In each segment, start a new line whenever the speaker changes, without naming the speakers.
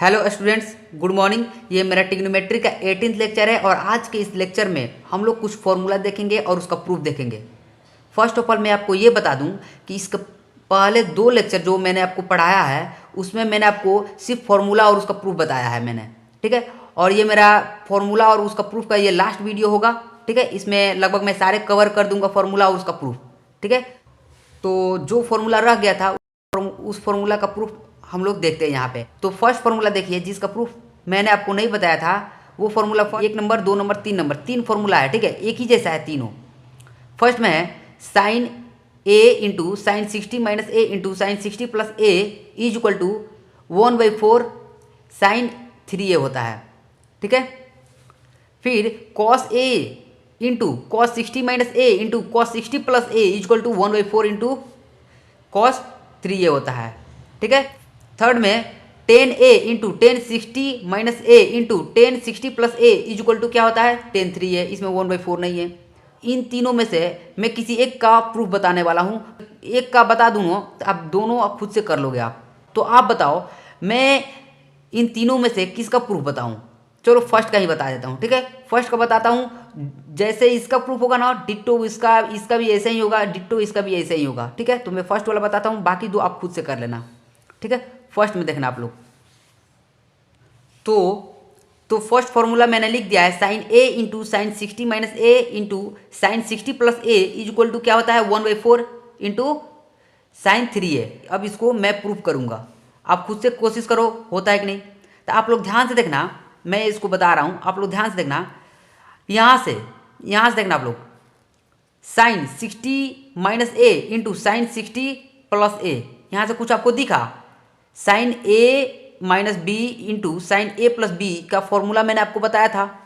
Hello students, good morning. ये मेरा trigonometry का 18th लेक्चर है और आज के इस लेक्चर में हम लोग कुछ फॉर्मूला देखेंगे और उसका प्रूफ देखेंगे। फर्स्ट ऑफ ऑल मैं आपको ये बता दूं कि इसका पहले दो लेक्चर जो मैंने आपको पढ़ाया है उसमें मैंने आपको सिर्फ फॉर्मूला और उसका प्रूफ बताया है मैंने, ठीक है। और ये मेरा फॉर्मूला और उसका प्रूफ का ये लास्ट वीडियो होगा, ठीक है। इसमें लगभग मैं सारे कवर कर दूंगा फॉर्मूला और उसका प्रूफ, ठीक है। तो जो फॉर्मूला रह गया था उस फॉर्मूला का प्रूफ हम लोग देखते हैं यहाँ पे। तो फर्स्ट फार्मूला देखिए जिसका प्रूफ मैंने आपको नहीं बताया था। वो formula 1 number 2 number 3 number 3 formula है, ठीक है। एक ही जैसा है तीनों। फर्स्ट में है sine A into sine 60 minus A into sine 60 plus A is equal to 1/4 sine 3a होता है, ठीक है। फिर cos A into cos 60 minus A into cos 60 plus A is equal to 1/4 into cos 3a होता है, ठीक है। Third में tan A into tan 60 minus A into tan 60 plus A is equal to क्या होता है टेन 3a। इसमें 1/4 नहीं है। इन तीनों में से मैं किसी एक का प्रूफ बताने वाला हूँ। एक का बता दूंगा तो आप दोनों आप खुद से कर लोगे आप। तो आप बताओ मैं इन तीनों में से किसका प्रूफ बताऊँ। चलो फर्स्ट का ही बता देता हूँ, ठीक है। फर्स्ट का बताता हूँ। जैसे इसका प्रूफ होगा ना डिट्टो इसका भी ऐसा ही होगा, डिट्टो इसका भी ऐसा ही होगा, ठीक है। तो मैं फर्स्ट वाला बताता हूँ, बाकी दो आप खुद से कर लेना, ठीक है। फर्स्ट में देखना आप लोग। तो फर्स्ट फॉर्मूला मैंने लिख दिया है sine A into sine 60 minus A into sine 60 plus A is equal to क्या होता है 1/4 इंटू साइन 3a। अब इसको मैं प्रूफ करूंगा, आप खुद से कोशिश करो होता है कि नहीं। तो आप लोग ध्यान से देखना, मैं इसको बता रहा हूं, आप लोग ध्यान से देखना। यहाँ से देखना आप लोग। Sine 60 minus A into sine 60 plus A, यहाँ से कुछ आपको दिखा। Sine A minus B into sine A plus B का फॉर्मूला मैंने आपको बताया था।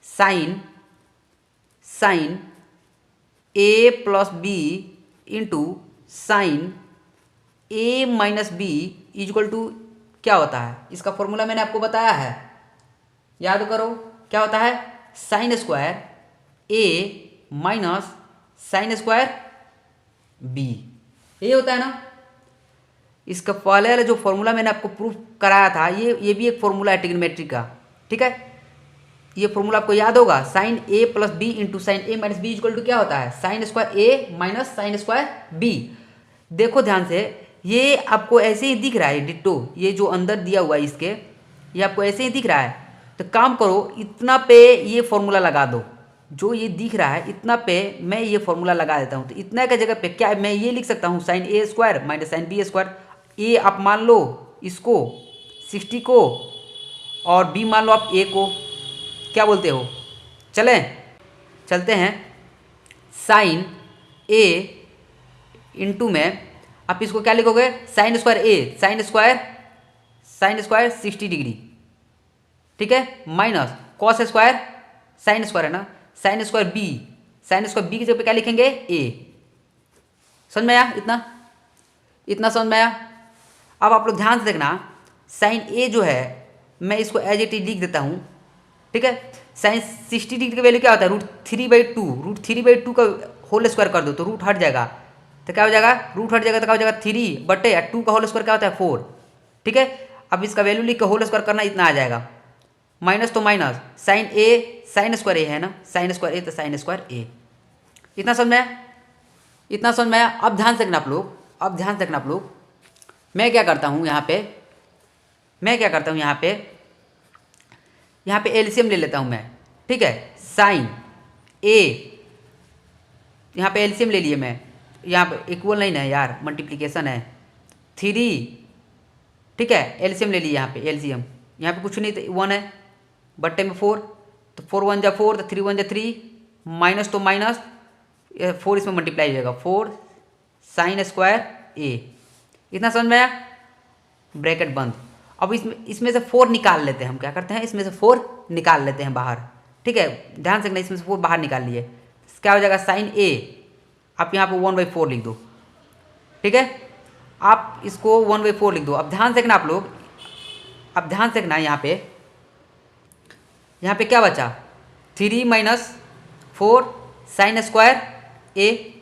Sine A plus B into sine A minus B is equal to क्या होता है, इसका फॉर्मूला मैंने आपको बताया है, याद करो। क्या होता है sine square A minus sine square B, ये होता है ना। इसका पहले वाला जो फॉर्मूला मैंने आपको प्रूफ कराया था ये भी एक फॉर्मूला है ट्रिग्नोमेट्री का, ठीक है। ये फॉर्मूला आपको याद होगा। Sine A plus B into sine A minus B equal to क्या होता है sine square A minus sine square B. देखो ध्यान से, ये आपको ऐसे ही दिख रहा है डिट्टो, ये जो अंदर दिया हुआ है इसके, ये आपको ऐसे ही दिख रहा है। तो काम करो इतना पे ये फॉर्मूला लगा दो, जो ये दिख रहा है इतना पे मैं ये फॉर्मूला लगा देता हूँ। तो इतना का जगह पे क्या मैं ये लिख सकता हूँ sine A square minus sine B square. ए आप मान लो इसको 60 को और बी मान लो आप ए को, क्या बोलते हो, चलते हैं। साइन ए इंटू में आप इसको क्या लिखोगे साइन स्क्वायर ए साइन स्क्वायर 60 डिग्री, ठीक है, minus cos square sine square है ना, साइन स्क्वायर बी की जगह पे क्या लिखेंगे ए। समझ में आया? इतना समझ में आया? अब आप लोग ध्यान से देखना, साइन ए जो है मैं इसको एज इट इज लिख देता हूँ, ठीक है। साइन 60 डिग्री की वैल्यू क्या होता है √3/2 का होल स्क्वायर कर दो तो रूट हट जाएगा। तो क्या हो जाएगा रूट हट जाएगा तो क्या हो जाएगा 3/2 का होल स्क्वायर क्या होता है 4, ठीक है। अब इसका वैल्यू लिख के होल स्क्वायर करना इतना आ जाएगा, माइनस तो माइनस साइन ए साइन स्क्वायर ए है ना, साइन स्क्वायर ए तो साइन स्क्वायर ए। इतना समझ में आया? अब ध्यान से देखना आप लोग। मैं क्या करता हूँ यहाँ पे एलसीएम ले लेता हूँ मैं, ठीक है। साइन ए यहाँ पे एलसीएम ले लिए मैं, यहाँ पे इक्वल नहीं है यार, मल्टीप्लिकेशन है 3, ठीक है। एलसीएम ले लिए यहाँ पे कुछ नहीं तो 1 है बट्टे में 4, तो 4 1 जा 4 तो 3 1 जा 3, माइनस तो माइनस 4 इसमें मल्टीप्लाई हो जाएगा 4 साइन स्क्वायर ए। इतना समझ में आया? ब्रैकेट बंद। अब इसमें से 4 निकाल लेते हैं हम, क्या करते हैं इसमें से 4 निकाल लेते हैं बाहर, ठीक है। ध्यान से इसमें से 4 बाहर निकाल लिए, क्या हो जाएगा साइन ए आप यहाँ पे 1/4 लिख दो, ठीक है। आप इसको 1/4 लिख दो। अब ध्यान से देखना आप लोग, अब ध्यान से देखना यहाँ पे क्या बचा 3 - 4 साइन स्क्वायर ए,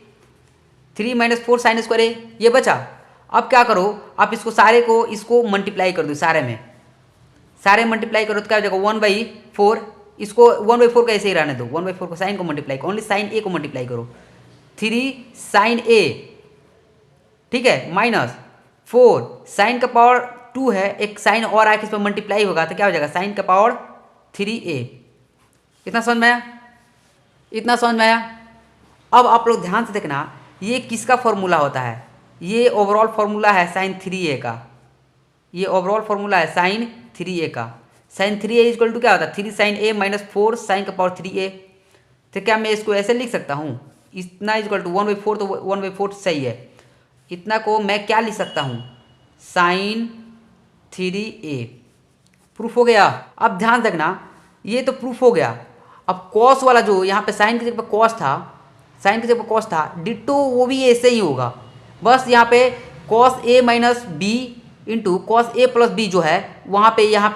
3 - 4 साइन स्क्वायर ए, ये बचा। अब क्या करो आप इसको सारे को इसको मल्टीप्लाई कर दो सारे में, सारे मल्टीप्लाई करो तो क्या हो जाएगा 1/4। इसको 1/4 का ऐसे ही रहने दो, 1/4 को साइन को मल्टीप्लाई, ओनली साइन ए को मल्टीप्लाई करो, 3 साइन ए, ठीक है, माइनस 4 साइन का पावर 2 है, एक साइन और आके इस पर मल्टीप्लाई होगा तो क्या हो जाएगा साइन का पावर 3a। इतना समझ में आया? इतना समझ में आया? अब आप लोग ध्यान से देखना, ये किसका फॉर्मूला होता है? ये ओवरऑल फॉर्मूला है साइन 3a का। ये ओवरऑल फॉर्मूला है साइन 3a का। साइन 3a इक्वल टू क्या होता है? 3 साइन a माइनस 4 साइन का पावर 3a। तो क्या मैं इसको ऐसे लिख सकता हूँ? इतना इक्वल टू 1/4, तो 1/4 सही है। इतना को मैं क्या लिख सकता हूँ? Sign 3a। प्रूफ हो गया? अब ध्यान रखना, ये तो प्रूफ हो गया। अब कॉस वाला जो यहाँ पे साइन की जगह पर कॉस था, साइन की जगह पर कॉस था, डिट्टो वो भी ऐसे ही होगा। बस यहाँ पे cos a minus B into cos a plus B जो है, वहाँ पे यहाँ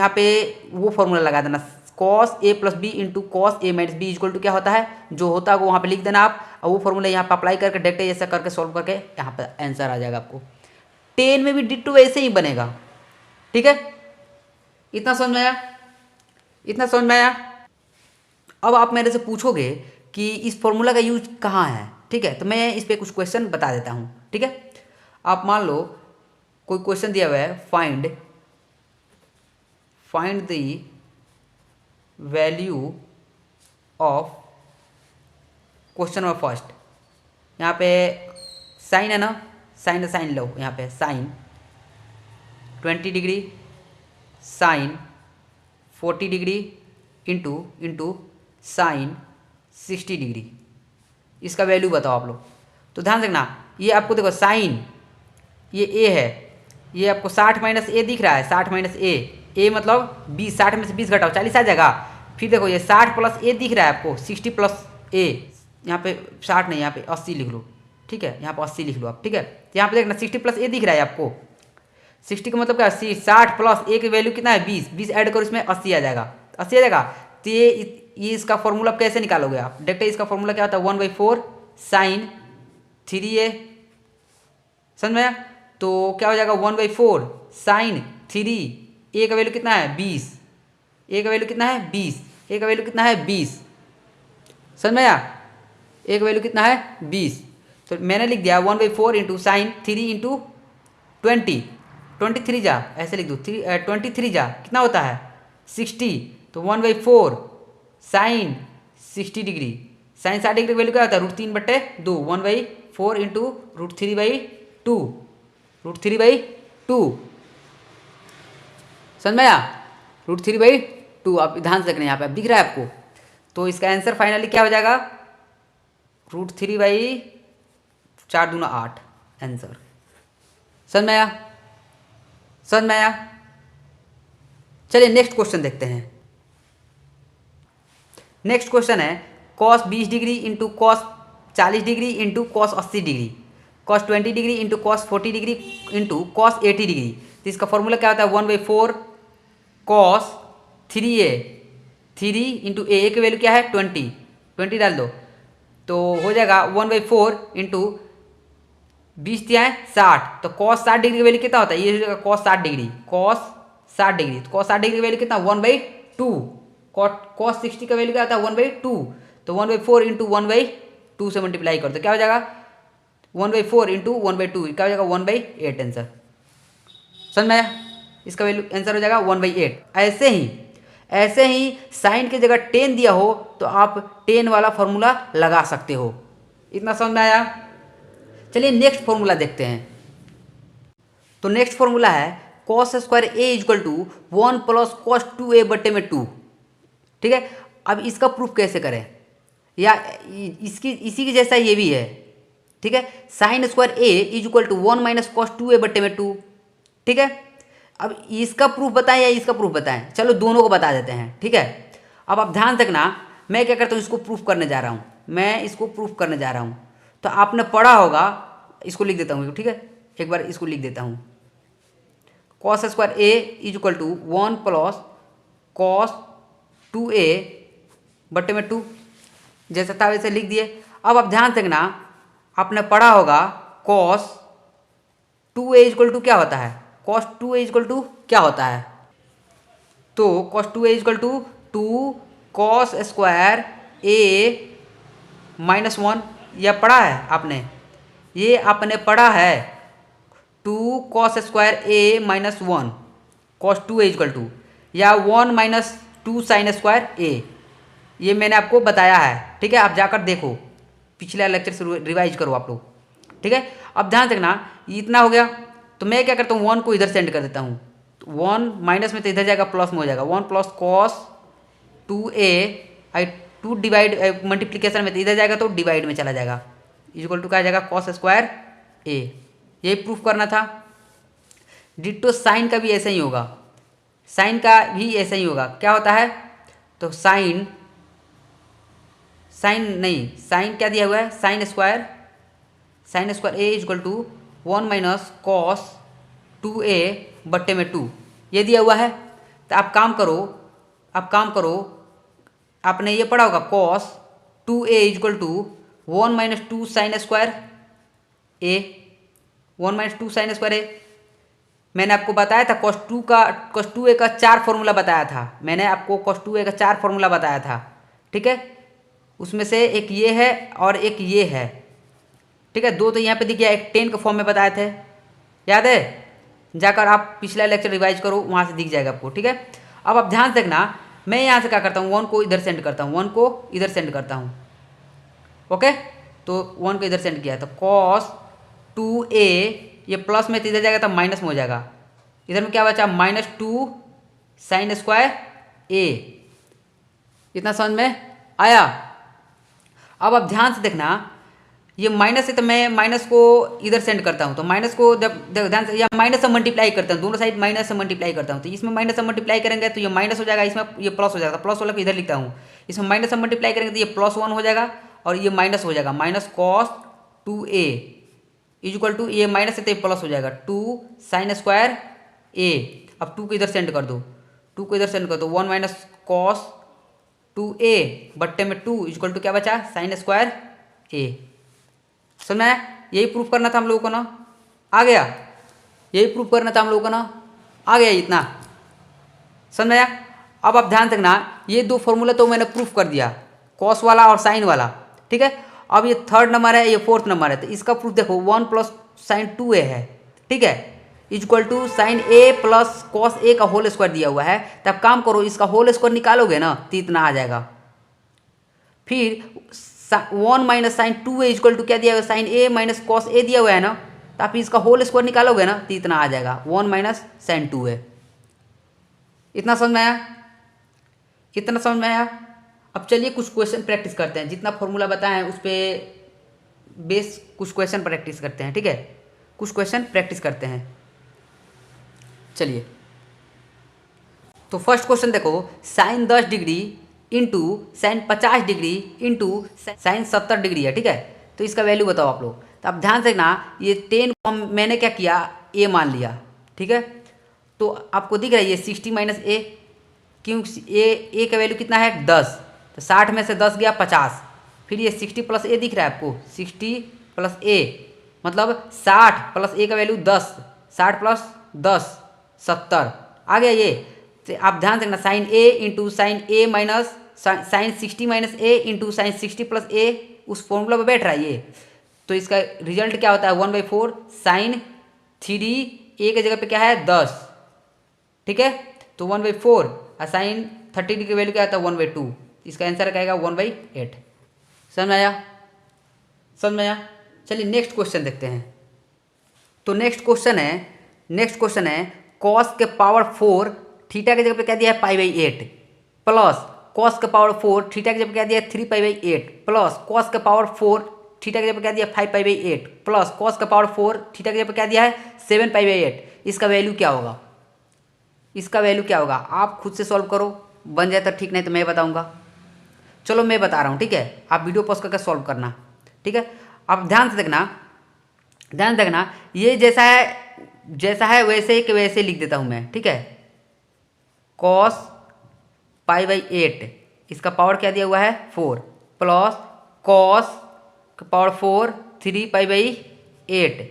पे वो फॉर्मूला लगा देना, cos a plus B into cos a minus B equal to क्या होता है, जो होता है वो वहाँ पे लिख देना आप, और वो फॉर्मूला यहाँ पे अप्लाई करके डायरेक्ट ऐसा करके सॉल्व करके यहाँ पे आंसर आ जाएगा आपको। 10 में भी डिट्टो वैसे ही बनेगा। ठीक है, इतना समझ में आया? इतना समझ में आया? अब आप मेरे से पूछोगे कि इस फॉर्मूला का यूज कहाँ है। ठीक है, तो मैं इस पर कुछ क्वेश्चन बता देता हूँ। ठीक है, आप मान लो कोई क्वेश्चन दिया हुआ है, find the value of question number first. यहाँ पे साइन है ना, साइन लो, यहाँ पे sine 20 degree sine 40 degree into sine 60 degree. इसका वैल्यू बताओ आप लोग। तो ध्यान रखना, ये आपको देखो साइन, ये ए है, ये आपको 60 माइनस ए दिख रहा है, 60 माइनस ए मतलब 20, 60 में से 20 घटाओ 40 आ जाएगा। फिर देखो ये 60 प्लस ए दिख रहा है आपको, 60 प्लस ए, यहाँ पे 60 नहीं, यहाँ पे 80 लिख लो। ठीक है, यहाँ पे 80 लिख लो आप। ठीक है, तो यहाँ पे देखना 60 प्लस ए दिख रहा है आपको, 60 का मतलब क्या, 60 प्लस ए की वैल्यू कितना है 20, 20 ऐड करो इसमें 80 आ जाएगा, 80 आ जाएगा। तो ये इसका फॉर्मूला कैसे निकालोगे आप? डायरेक्ट इसका फॉर्मूला क्या होता है, 1/4 साइन 3a। समझ में आया? तो क्या हो जाएगा 1/4 साइन 3, ए का वैल्यू कितना है 20, ए का वैल्यू कितना है 20, ए का वैल्यू कितना है 20। समझ में आया? ए का वैल्यू कितना है 20। तो मैंने लिख दिया 1/4 इंटू साइन 3 इंटू 23 जा, ऐसे लिख दो, 23 जा कितना होता है 60। तो 1/4 sine 60 degree, sine 60 degree value क्या होता है √3/2, 1/4 इंटू √3/2, √3/2। समझ में आया? √3/2। आप ध्यान से देखना, यहाँ पे अब दिख रहा है आपको। तो इसका आंसर फाइनली क्या हो जाएगा, √3/4 दूना 8 आंसर। समझ में आया? समझ में आया? चलिए नेक्स्ट क्वेश्चन देखते हैं। नेक्स्ट क्वेश्चन है cos 20 degree into cos 40 degree into cos 80 degree, cos 20 degree into cos 40 degree into cos 80 degree. तो इसका फॉर्मूला क्या होता है, 1/4 कॉस 3a, 3 इंटू ए की वैल्यू क्या है 20 डाल दो, तो हो जाएगा 1/4 इंटू 20 दिया है 60। तो कॉस 60 डिग्री की वैल्यू कितना होता है, ये हो जाएगा कॉस 60 डिग्री, कॉस 60 डिग्री। तो कॉस 60 डिग्री की वैल्यू कितना 1/2, कॉस 60 का वैल्यू क्या होता है 1/2। तो 1/4 इंटू 1/2 से मल्टीप्लाई कर दो, क्या हो जाएगा 1/4 इंटू 1/2 क्या हो जाएगा 1/8 आंसर। समझ में आया? इसका वैल्यू आंसर हो जाएगा 1/8। ऐसे ही साइन की जगह 10 दिया हो तो आप 10 वाला फॉर्मूला लगा सकते हो। इतना समझ में आया? चलिए नेक्स्ट फॉर्मूला देखते हैं। तो नेक्स्ट फॉर्मूला है cos square A equal to 1 plus cos 2a/2। ठीक है, अब इसका प्रूफ कैसे करें, या इसी की जैसा ये भी है। ठीक है, sine square A equal to 1 minus cos 2a/2। ठीक है, अब इसका प्रूफ बताएं या इसका प्रूफ बताएं, चलो दोनों को बता देते हैं। ठीक है, अब आप ध्यान रखना, मैं क्या करता हूँ इसको प्रूफ करने जा रहा हूँ, मैं इसको प्रूफ करने जा रहा हूँ। तो आपने पढ़ा होगा, इसको लिख देता हूँ। ठीक है, एक बार इसको लिख देता हूँ, cos square A equal to 1 plus cos 2a/2, जैसा था वैसे लिख दिए। अब आप ध्यान से देखना, आपने पढ़ा होगा कॉस 2a इक्वल टू क्या होता है, कॉस 2a इक्वल टू क्या होता है, तो cos 2a is equal to 2 cos square a minus 1, यह पढ़ा है आपने, ये आपने पढ़ा है 2 cos square a minus 1 cos 2a is equal to, या 1 माइनस 2 साइन स्क्वायर a, ये मैंने आपको बताया है। ठीक है, आप जाकर देखो, पिछले लेक्चर से रिवाइज करो आप लोग। ठीक है, अब ध्यान रखना, इतना हो गया तो मैं क्या करता हूँ 1 को इधर सेंड कर देता हूँ, तो 1 माइनस में तो इधर जाएगा प्लस में हो जाएगा, 1 प्लस कॉस 2a आई 2 डिवाइड मल्टीप्लीकेशन में तो इधर जाएगा तो डिवाइड में चला जाएगा, इक्वल टू क्या आ जाएगा कॉस स्क्वायर a। यही प्रूफ करना था। डिट्टो साइन का भी ऐसा ही होगा, साइन का भी ऐसा ही होगा। क्या होता है, तो साइन क्या दिया हुआ है, sine square a equal to 1 minus cos 2a बट्टे में 2, ये दिया हुआ है। तो आप काम करो, आपने ये पढ़ा होगा cos 2a equal to 1 minus 2 sine square a, 1 minus 2 sine square a। मैंने आपको बताया था cos 2a का 4 फॉर्मूला बताया था, मैंने आपको cos 2a का 4 फॉर्मूला बताया था। ठीक है, उसमें से एक ये है और एक ये है। ठीक है, दो तो यहाँ पे दिख गया, एक 10 के फॉर्म में बताए थे, याद है, जाकर आप पिछला लेक्चर रिवाइज करो, वहाँ से दिख जाएगा आपको। ठीक है, अब आप ध्यान से देखना, मैं यहाँ से क्या करता हूँ 1 को इधर सेंड करता हूँ, 1 को इधर सेंड करता हूँ। ओके, तो 1 को इधर सेंड किया तो cos 2a, ये प्लस में तो इधर जाएगा तो माइनस में हो जाएगा, इधर में क्या बचा माइनस 2 साइन स्क्वायर a। इतना समझ में आया। अब आप ध्यान से देखना, ये माइनस है तो मैं माइनस को इधर सेंड करता हूँ, तो माइनस को जब ध्यान से या माइनस से मल्टीप्लाई करता हूँ, दोनों साइड माइनस से मल्टीप्लाई करता हूँ, तो इसमें माइनस से मल्टीप्लाई करेंगे तो ये माइनस हो जाएगा, इसमें ये प्लस हो जाएगा, प्लस वाला को इधर लिखता हूँ, इसमें माइनस से मल्टीप्लाई करेंगे तो ये +1 हो जाएगा और ये माइनस हो जाएगा, minus cos 2a equal to, ये माइनस है तो ये प्लस हो जाएगा 2 साइन स्क्वायर a। अब 2 को इधर सेंड कर दो, 2 को इधर सेंड कर दो, 1 माइनस कॉस 2a बट्टे में 2 इक्वल टू क्या बचा साइन स्क्वायर a। समझ में आया, यही प्रूफ करना था हम लोगों को ना, आ गया, यही प्रूफ करना था हम लोगों को ना, आ गया इतना, समझ में आया। अब आप ध्यान रखना, ये दो फॉर्मूला तो मैंने प्रूफ कर दिया, कॉस वाला और साइन वाला। ठीक है, अब ये 3rd नंबर है, ये 4th नंबर है, तो इसका प्रूफ देखो 1 प्लस साइन 2a है। ठीक है, equal to sine a plus cos a का होल स्क्वायर दिया हुआ है, तो आप काम करो इसका होल स्क्वायर निकालोगे ना तो इतना आ जाएगा। फिर 1 minus sign 2a equal to क्या दिया हुआ है, sine a minus cos a दिया हुआ है ना, तो आप इसका होल स्क्वायर निकालोगे ना तो इतना आ जाएगा 1 माइनस साइन 2a। इतना समझ में आया, इतना समझ में आया। अब चलिए कुछ क्वेश्चन प्रैक्टिस करते हैं, जितना फॉर्मूला बताया है उस पर बेस कुछ क्वेश्चन प्रैक्टिस करते हैं। ठीक है, कुछ क्वेश्चन प्रैक्टिस करते हैं, चलिए। तो फर्स्ट क्वेश्चन देखो, sine 10 degree into sine 50 degree into sine 70 degree है। ठीक है, तो इसका वैल्यू बताओ आप लोग। तो आप ध्यान से देखना, ये 10 को मैंने क्या किया a मान लिया। ठीक है, तो आपको दिख रहा है ये 60 माइनस a, क्यों a का वैल्यू कितना है 10, तो 60 में से 10 गया 50, फिर ये 60 प्लस a दिख रहा है आपको, 60 प्लस a मतलब 60 प्लस a का वैल्यू 10, 60 प्लस 10 70 आ गया ये। तो आप ध्यान रखना, sine a into sine a minus sine 60 minus a into sine 60 plus a उस फॉर्मूला पे बैठ रहा है ये, तो इसका रिजल्ट क्या होता है 1/4 साइन 3a की जगह पे क्या है 10। ठीक है, तो 1/4 और साइन 30 की वैल्यू क्या आता है 1/2, इसका आंसर क्या आएगा 1/8। समझ में आया, समझ में आया। चलिए नेक्स्ट क्वेश्चन देखते हैं। तो नेक्स्ट क्वेश्चन है कॉस के पावर 4 थीटा की जगह पे क्या दिया है π/8 प्लस कॉस के पावर 4 थीटा की जगह पे क्या दिया है 3π/8 प्लस कॉस के पावर 4 थीटा की जगह पे क्या दिया है 5π/8 प्लस कॉस के पावर 4 थीटा की जगह पे क्या दिया है 7π/8। इसका वैल्यू क्या होगा, इसका वैल्यू क्या होगा, आप खुद से सॉल्व करो, बन जाए तो ठीक, नहीं तो मैं बताऊंगा। चलो मैं बता रहा हूँ, ठीक है, आप वीडियो पॉज करके सॉल्व करना। ठीक है, आप ध्यान से देखना, ये जैसा है वैसे के वैसे लिख देता हूँ मैं। ठीक है, कॉस π/8 इसका पावर क्या दिया हुआ है 4 प्लस कॉस का पावर 4 3π/8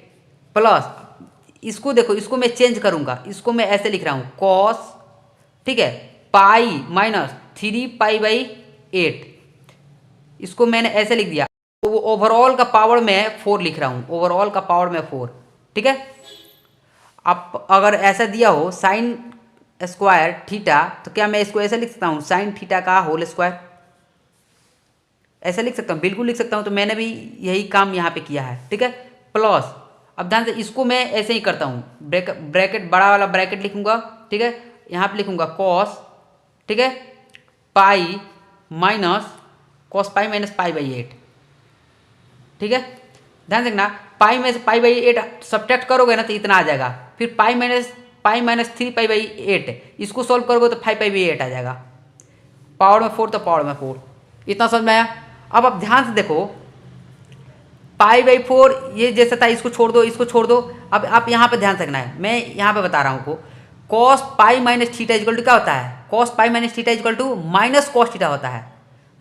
प्लस इसको देखो, इसको मैं चेंज करूँगा, इसको मैं ऐसे लिख रहा हूँ कॉस, ठीक है, पाई माइनस 3 पाई/8, इसको मैंने ऐसे लिख दिया। तो ओवरऑल का पावर मैं 4 लिख रहा हूँ, ओवरऑल का पावर मैं 4, ठीक है। अब अगर ऐसा दिया हो साइन स्क्वायर थीटा, तो क्या मैं इसको ऐसे लिख सकता हूँ साइन थीटा का होल स्क्वायर, ऐसे लिख सकता हूँ, बिल्कुल लिख सकता हूँ। तो मैंने भी यही काम यहाँ पे किया है, ठीक है। प्लस अब ध्यान से इसको मैं ऐसे ही करता हूँ, ब्रैकेट बड़ा वाला ब्रैकेट लिखूंगा, ठीक है। यहाँ पे लिखूंगा कॉस, ठीक है, pi minus cos pi minus पाई/8, ठीक है। ध्यान रखना पाई में से पाई/8 सब्ट्रैक्ट करोगे ना तो इतना आ जाएगा। फिर पाई माइनस 3 पाई/8, इसको सॉल्व करोगे तो 5 पाई/8 आ जाएगा। पावर में 4 तो पावर में 4, इतना समझ में आया। अब आप ध्यान से देखो, पाई/4 ये जैसा था, इसको छोड़ दो, इसको छोड़ दो। अब आप यहाँ पे ध्यान रखना है, मैं यहाँ पे बता रहा हूँ आपको, cos pi minus theta equal to क्या होता है, cos pi minus theta equal to minus cos theta होता है,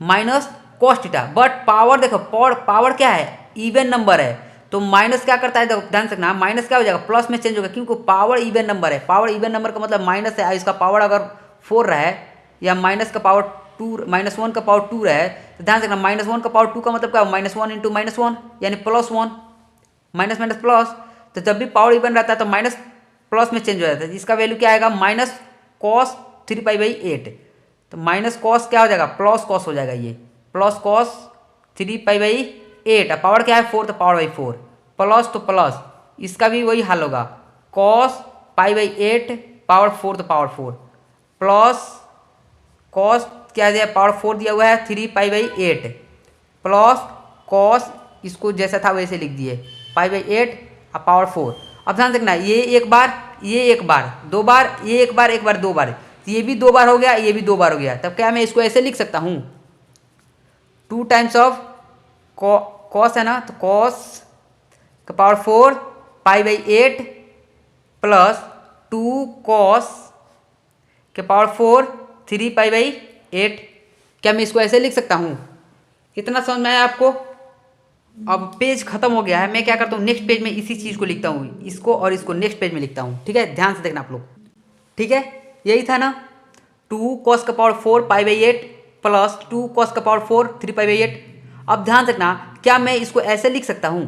minus cos theta. But power देखो, पावर क्या है, इवन नंबर है, तो माइनस क्या करता है, देखो ध्यान से रखना, माइनस क्या हो जाएगा, प्लस में चेंज होगा, क्योंकि पावर इवन नंबर है। पावर इवन नंबर का मतलब माइनस है, इसका पावर अगर 4 रहे या माइनस का पावर 2, -1 का पावर 2 रहे, तो ध्यान से रखना -1 का पावर 2 का मतलब क्या, -1 इंटू -1 यानी +1, माइनस माइनस प्लस। तो जब भी पावर इवन रहता है तो माइनस प्लस में चेंज हो जाता है, इसका वैल्यू क्या आएगा, माइनस कॉस 3 पाई/8। तो माइनस कॉस क्या हो जाएगा, प्लस कॉस हो जाएगा, ये प्लस कॉस 3 पाई/8। पावर क्या है 4, तो पावर बाई 4, प्लस तो प्लस, इसका भी वही हल होगा, कॉस पाई/8 पावर 4 तो पावर 4, प्लस कॉस क्या दिया, पावर 4 दिया हुआ है 3 पाई/8, प्लस कॉस इसको जैसा था वैसे लिख दिए पाई/8 और पावर 4। अब ध्यान रखना, ये एक बार, ये एक बार, 2 बार, ये एक बार, एक बार 2 बार, तो ये भी 2 बार हो गया, ये भी 2 बार हो गया। तब क्या मैं इसको ऐसे लिख सकता हूँ, 2 टाइम्स ऑफ कॉस है ना, तो कॉस का पावर 4 पाई/8 प्लस 2 कॉस के पावर 4 3 पाई/8। क्या मैं इसको ऐसे लिख सकता हूँ, इतना समझ में आया आपको। अब पेज खत्म हो गया है, मैं क्या करता हूँ नेक्स्ट पेज में इसी चीज़ को लिखता हूँ, इसको और इसको नेक्स्ट पेज में लिखता हूँ, ठीक है। ध्यान से देखना आप लोग, ठीक है, यही था ना, 2 कॉस का पावर 4 पाई/8 प्लस 2 कॉस का पावर 4 3 पाई/8। अब ध्यान रखना, क्या मैं इसको ऐसे लिख सकता हूँ,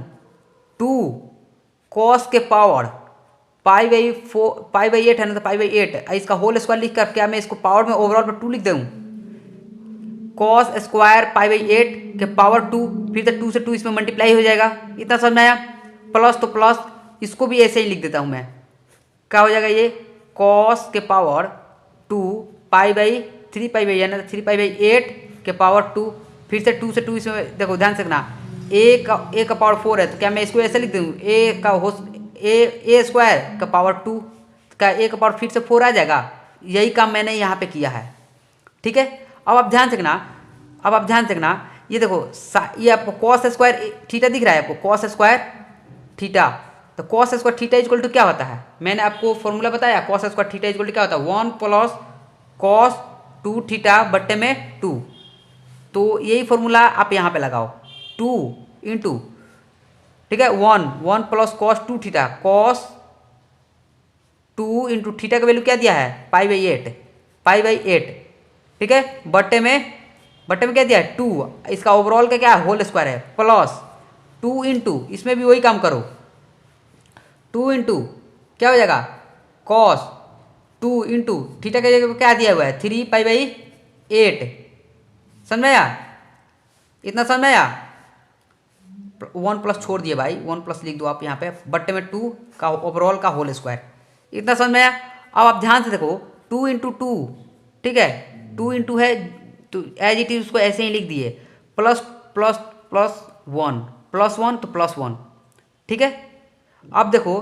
2 कॉस के पावर पाई/8 है ना, तो पाई/8 इसका होल स्क्वायर लिख कर क्या मैं इसको पावर में ओवरऑल में 2 लिख दूँ, कॉस स्क्वायर पाई/8 के पावर 2, फिर तो 2 से 2 इसमें मल्टीप्लाई हो जाएगा, इतना समझ में आया। प्लस तो प्लस, इसको भी ऐसे ही लिख देता हूँ मैं, क्या हो जाएगा ये, कॉस के पावर 2 3 पाई यानी 3 पाई/8 के पावर 2, फिर से 2 से 2 इसमें देखो ध्यान से रखना, ए का पावर 4 है, तो क्या मैं इसको ऐसे लिख दूँ, ए स्क्वायर का पावर 2 का ए का पावर फिर से 4 आ जाएगा। यही काम मैंने यहाँ पे किया है, ठीक है। अब आप ध्यान से रखना, अब आप ध्यान से रखना, ये देखो ये आपको कॉस स्क्वायर थीटा दिख रहा है, आपको कॉस स्क्वायर थीटा, तो cos square theta equal to क्या होता है, मैंने आपको फॉर्मूला बताया, cos square theta equal to क्या होता है, 1 प्लस कॉस 2 थीटा बट्टे में 2। तो यही फॉर्मूला आप यहाँ पे लगाओ, 2 इंटू, ठीक है, 1 plus cos 2 theta, cos 2 into theta का वैल्यू क्या दिया है, पाई/8, ठीक है, बट्टे में क्या दिया है 2, इसका ओवरऑल का क्या है होल स्क्वायर है, प्लस 2 इंटू, इसमें भी वही काम करो, 2 इंटू क्या हो जाएगा, कॉस 2 इंटू थीटा का जगह क्या दिया हुआ है 3 पाई/8। समझ में आया, इतना समझ में आया। 1 प्लस छोड़ दिए भाई, 1 प्लस लिख दो आप यहाँ पे, बट्टे में 2 का ओवरऑल का होल स्क्वायर, इतना समझ में आया। अब आप ध्यान से देखो, 2 इंटू 2, ठीक है, 2 इंटू है तो एज इट इज उसको ऐसे ही लिख दिए, प्लस प्लस प्लस 1 प्लस 1 तो प्लस 1, ठीक है। अब देखो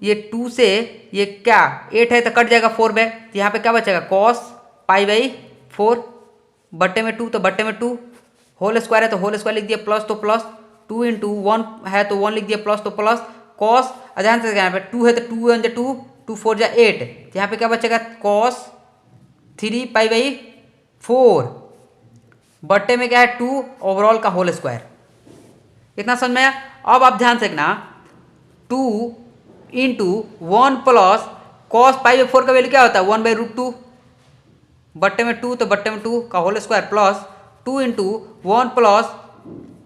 ये 2 से ये क्या 8 है तो कट जाएगा 4 में, तो यहाँ पे क्या बचेगा, कॉस पाई/4 बट्टे में 2 तो बट्टे में 2, होल स्क्वायर है तो होल स्क्वायर लिख दिया, प्लस तो प्लस, 2 इंटू 1 है तो 1 लिख दिया, प्लस तो प्लस, कॉस ध्यान से यहाँ पे 2 है तो 2 1 जा 2, 2 4 जा 8, तो यहाँ पे क्या बचेगा, कॉस 3 पाई/4 बट्टे में क्या है 2 ओवरऑल का होल स्क्वायर, इतना समझ में आया। अब आप ध्यान से देखना, 2 इंटू 1 प्लस कॉस पाई/4 का वैल्यू क्या होता है 1/√2, बट्टे में 2 तो बट्टे में 2 का whole square plus 2 into 1 plus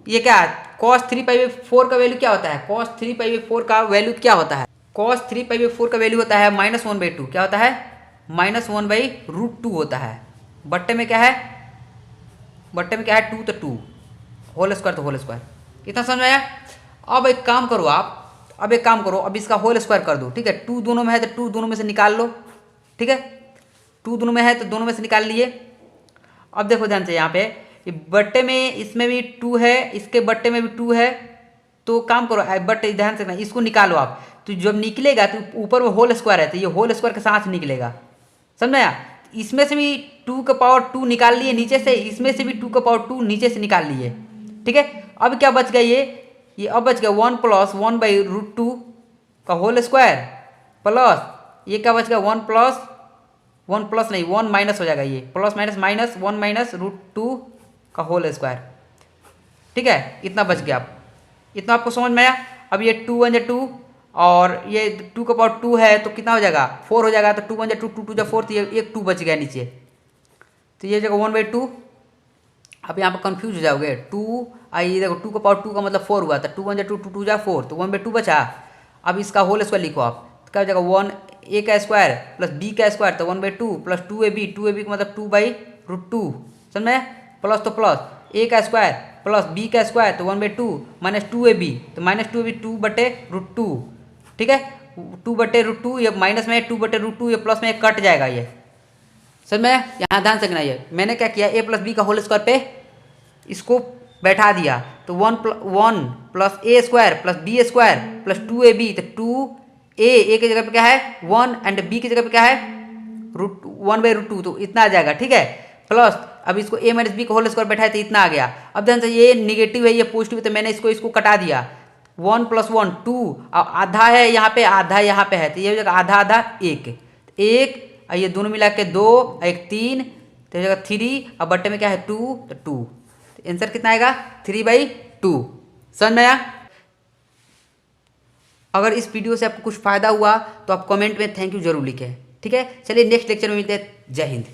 ये क्या है cos 3π/4 का वैल्यू क्या होता है, cos 3π/4 का वैल्यू क्या होता है, cos 3π/4 का वैल्यू होता है -1/2। क्या होता है, -1/√2 होता है। बट्टे में क्या है, बट्टे में क्या है 2 तो 2 होल स्क्वायर तो होल स्क्वायर। इतना समझ में आया। अब एक काम करो आप, अब एक काम करो, अब इसका होल स्क्वायर कर दो, ठीक है। 2 दोनों में है तो 2 दोनों में से निकाल लो, ठीक है। 2 दोनों में है तो दोनों में से निकाल लिए। अब देखो ध्यान से यहाँ पे बट्टे में इसमें भी 2 है, इसके बट्टे में भी 2 है, तो काम करो बट्टे ध्यान से इसको निकालो आप, तो जब निकलेगा तो ऊपर में होल स्क्वायर है तो ये होल स्क्वायर के साथ निकलेगा, समझा। इसमें से भी 2 का पावर 2 निकाल लिए नीचे से, इसमें से भी 2 का पावर 2 नीचे से निकाल लिए, ठीक है। अब क्या बच गया, ये अब बच गया 1 प्लस 1/√2 का होल स्क्वायर प्लस ये क्या बच गया 1 प्लस नहीं 1 माइनस हो जाएगा, ये प्लस माइनस माइनस 1 - √2 का होल स्क्वायर, ठीक है। इतना बच गया। आप इतना आपको समझ में आया। अब ये 2 1 2 और ये 2 का पावर 2 है तो कितना हो जाएगा 4 हो जाएगा, तो 2 1 2 2 2 4, तो ये एक 2 बच गया नीचे, तो ये जगह 1/2। अब यहाँ पर कंफ्यूज हो जाओगे, 2 आई देखो 2 का पावर 2 का मतलब 4 हुआ था, 2 1 2 2 2 जा 4, तो 1/2 बचा। अब इसका होल स्क्वायर लिखो आप, तो क्या हो जाएगा 1a का स्क्वायर प्लस b का स्क्वायर तो 1/2 प्लस 2ab का मतलब 2/√2, समझ में, प्लस तो प्लस a का स्क्वायर प्लस b का स्क्वायर तो 1/2 माइनस 2ab तो -2ab 2/√2, ठीक है। 2/√2 ये माइनस में 2/√2 ये प्लस में कट जाएगा ये, समझ में। यहाँ ध्यान से ये मैंने क्या किया, a प्लस बी का होल स्क्वायर पे इसको बैठा दिया, तो 1 plus a square plus b square plus 2ab, तो 2a की जगह पे क्या है 1 एंड b की जगह पे क्या है 1/√2, तो इतना आ जाएगा, ठीक है। प्लस अब इसको a माइनस बी का होल स्क्वायर बैठा है तो इतना आ गया। अब ध्यान से ये निगेटिव है ये पॉजिटिव है, तो मैंने इसको कटा दिया, 1 + 1 2 और आधा है यहाँ पे आधा यहाँ पे है, तो ये हो जाएगा आधा आधा एक ये दोनों मिला के 2 एक 3, तो जगह 3 और बट्टे में क्या है 2 तो 2, तो आंसर कितना आएगा 3/2। समझ में आया। अगर इस वीडियो से आपको कुछ फायदा हुआ तो आप कमेंट में थैंक यू जरूर लिखें, ठीक है। चलिए नेक्स्ट लेक्चर में मिलते हैं। जय हिंद।